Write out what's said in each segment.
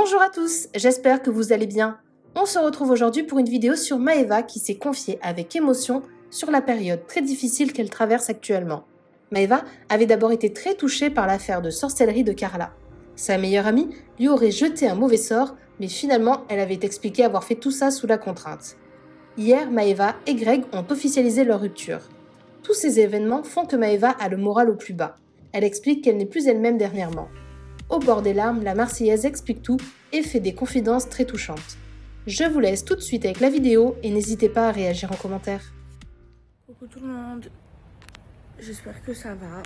Bonjour à tous, j'espère que vous allez bien. On se retrouve aujourd'hui pour une vidéo sur Maeva qui s'est confiée avec émotion sur la période très difficile qu'elle traverse actuellement. Maeva avait d'abord été très touchée par l'affaire de sorcellerie de Carla. Sa meilleure amie lui aurait jeté un mauvais sort, mais finalement elle avait expliqué avoir fait tout ça sous la contrainte. Hier, Maeva et Greg ont officialisé leur rupture. Tous ces événements font que Maeva a le moral au plus bas. Elle explique qu'elle n'est plus elle-même dernièrement. Au bord des larmes, la Marseillaise explique tout et fait des confidences très touchantes. Je vous laisse tout de suite avec la vidéo et n'hésitez pas à réagir en commentaire. Coucou tout le monde, j'espère que ça va.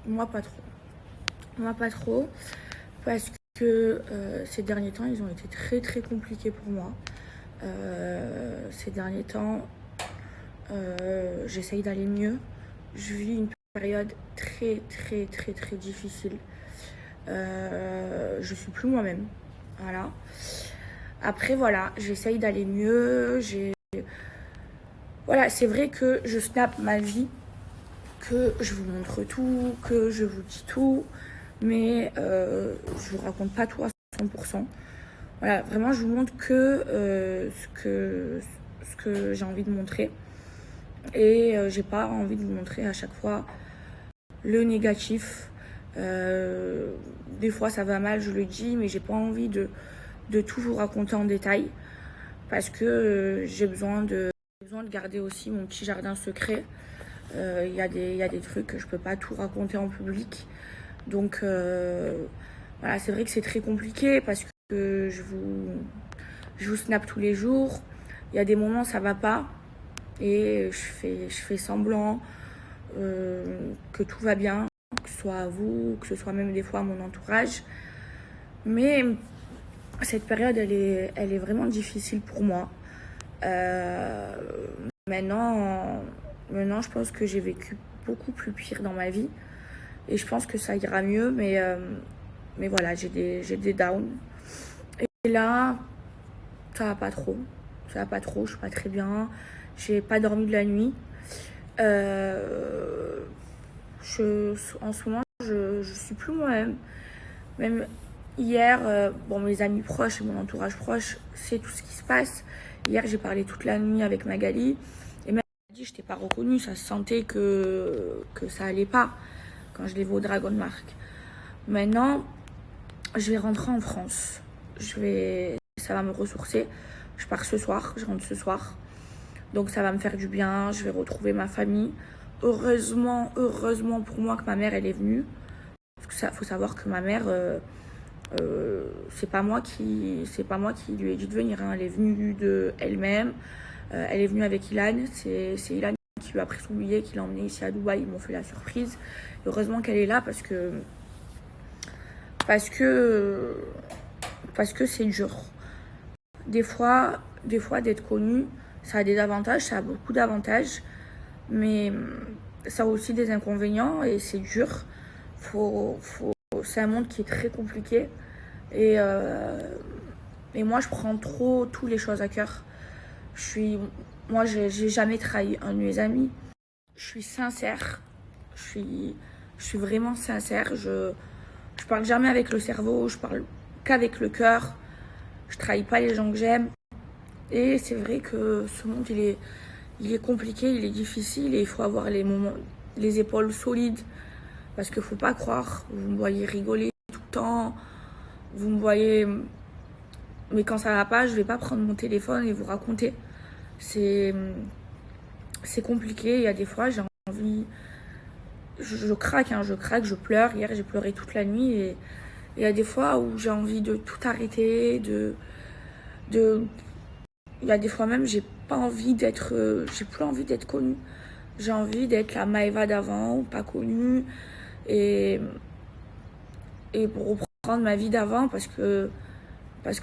Moi pas trop. Moi pas trop parce que ces derniers temps ils ont été très compliqués pour moi. Ces derniers temps j'essaye d'aller mieux. Je vis une période très difficile. Je suis plus moi-même. Voilà. Après voilà, j'essaye d'aller mieux. Voilà, c'est vrai que je snap ma vie, que je vous montre tout, que je vous dis tout, mais je vous raconte pas tout à 100%. Voilà, vraiment, je vous montre que ce que j'ai envie de montrer. Et j'ai pas envie de vous montrer à chaque fois le négatif. Des fois, ça va mal, je le dis, mais j'ai pas envie de tout vous raconter en détail parce que j'ai besoin de garder aussi mon petit jardin secret. Il y a des trucs que je peux pas tout raconter en public. Donc voilà, c'est vrai que c'est très compliqué parce que je vous snap tous les jours. Il y a des moments ça va pas et je fais semblant que tout va bien, que ce soit à vous, que ce soit même des fois à mon entourage. Mais cette période, elle est vraiment difficile pour moi. Maintenant, je pense que j'ai vécu beaucoup plus pire dans ma vie. Et je pense que ça ira mieux. Mais voilà, j'ai des downs. Et là, ça va pas trop. Ça va pas trop, je suis pas très bien. J'ai pas dormi de la nuit. En ce moment, je suis plus moi-même. Même hier, bon, mes amis proches et mon entourage proche, c'est tout ce qui se passe. Hier, j'ai parlé toute la nuit avec Magali. Et même dit, je t'ai pas reconnue, ça se sentait que ça allait pas quand je l'ai vu au Dragon Mark. Maintenant, je vais rentrer en France. Ça va me ressourcer. Je pars ce soir, je rentre ce soir. Donc ça va me faire du bien, je vais retrouver ma famille. Heureusement pour moi que ma mère, elle est venue. Parce que faut savoir que ma mère, c'est pas moi qui lui ai dit de venir. Hein. Elle est venue de elle-même. Elle est venue avec Ilan. C'est Ilan qui lui a pris son billet, qui l'a emmené ici à Dubaï. Ils m'ont fait la surprise. Et heureusement qu'elle est là parce que c'est dur. Des fois d'être connu, ça a des avantages, ça a beaucoup d'avantages, mais ça a aussi des inconvénients et c'est dur. C'est un monde qui est très compliqué et moi je prends trop toutes les choses à cœur. Moi j'ai jamais trahi un de mes amis. Je suis sincère, je suis vraiment sincère. Je parle jamais avec le cerveau, je parle qu'avec le cœur. Je trahis pas les gens que j'aime. Et c'est vrai que ce monde il est compliqué, il est difficile et il faut avoir les épaules solides. Parce qu'il faut pas croire, vous me voyez rigoler tout le temps, vous me voyez... Mais quand ça va pas, je vais pas prendre mon téléphone et vous raconter. C'est compliqué, il y a des fois j'ai envie... Je craque, je pleure. Hier j'ai pleuré toute la nuit et il y a des fois où j'ai envie de tout arrêter, il y a des fois même j'ai plus envie d'être connue. J'ai envie d'être la Maeva d'avant, pas connue. Et pour reprendre ma vie d'avant parce que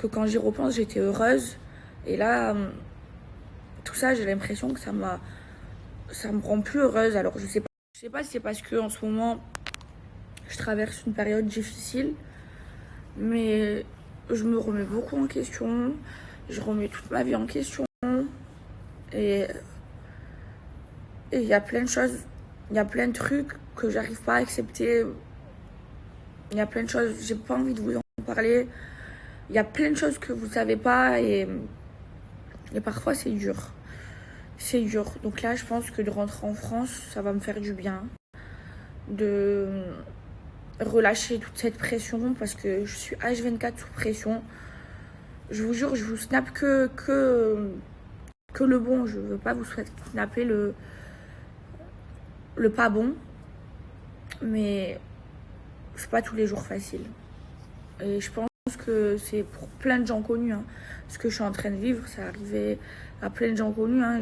quand j'y repense j'étais heureuse et là tout ça j'ai l'impression que ça me rend plus heureuse. Alors je sais pas si c'est parce que en ce moment je traverse une période difficile, mais je me remets beaucoup en question, je remets toute ma vie en question et il y a plein de choses, il y a plein de trucs que j'arrive pas à accepter Il y a plein de choses, j'ai pas envie de vous en parler. Il y a plein de choses que vous savez pas et parfois c'est dur. C'est dur. Donc là, je pense que de rentrer en France, ça va me faire du bien. De relâcher toute cette pression parce que je suis H24 sous pression. Je vous jure, je vous snap que le bon. Je veux pas vous snapper le pas bon. Mais c'est pas tous les jours facile. Et je pense que c'est pour plein de gens connus. Hein. Ce que je suis en train de vivre, ça arrivait à plein de gens connus. Hein.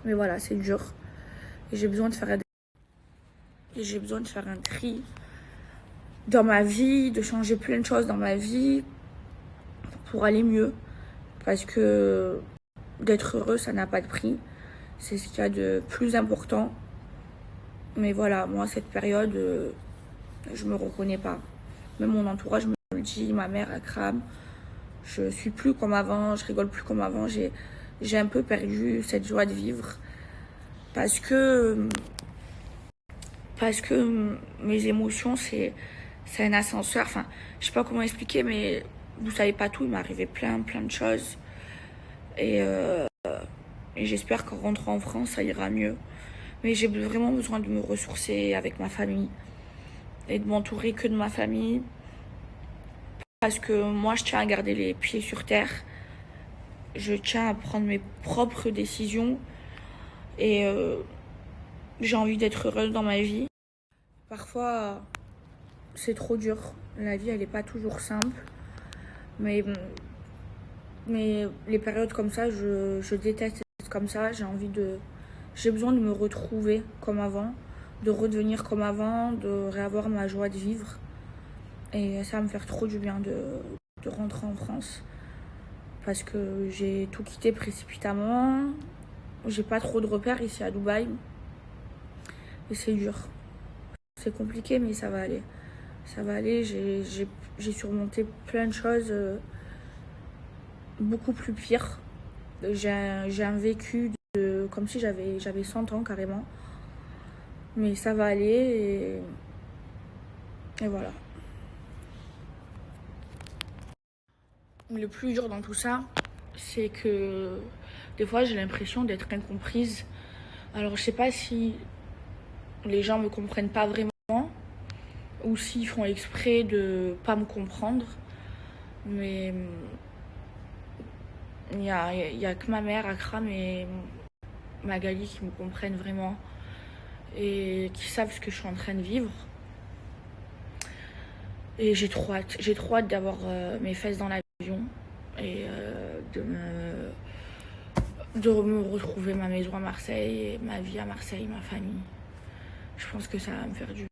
Mais voilà, c'est dur. Et j'ai besoin de faire un tri dans ma vie, de changer plein de choses dans ma vie pour aller mieux. Parce que d'être heureux, ça n'a pas de prix. C'est ce qu'il y a de plus important. Mais voilà, moi, cette période, je me reconnais pas. Même mon entourage me le dit, ma mère, elle crame. Je suis plus comme avant, je rigole plus comme avant. J'ai un peu perdu cette joie de vivre. Parce que mes émotions, c'est un ascenseur. Enfin, je sais pas comment expliquer, mais vous savez pas tout. Il m'est arrivé plein de choses. Et j'espère qu'en rentrant en France, ça ira mieux. Mais j'ai vraiment besoin de me ressourcer avec ma famille et de m'entourer que de ma famille. Parce que moi, je tiens à garder les pieds sur terre. Je tiens à prendre mes propres décisions. Et j'ai envie d'être heureuse dans ma vie. Parfois, c'est trop dur. La vie, elle n'est pas toujours simple. Mais les périodes comme ça, je déteste être comme ça. J'ai besoin de me retrouver comme avant, de redevenir comme avant, de réavoir ma joie de vivre. Et ça va me faire trop du bien de rentrer en France. Parce que j'ai tout quitté précipitamment. J'ai pas trop de repères ici à Dubaï. Et c'est dur. C'est compliqué, mais ça va aller. Ça va aller. J'ai surmonté plein de choses beaucoup plus pires. J'ai un vécu comme si j'avais 100 ans carrément. Mais ça va aller et voilà. Le plus dur dans tout ça, c'est que des fois j'ai l'impression d'être incomprise. Alors je sais pas si les gens me comprennent pas vraiment ou s'ils font exprès de pas me comprendre. Mais il y a que ma mère, Akram et Magali qui me comprennent vraiment et qui savent ce que je suis en train de vivre. Et j'ai trop hâte d'avoir mes fesses dans l'avion et de me retrouver ma maison à Marseille, ma vie à Marseille, ma famille. Je pense que ça va me faire du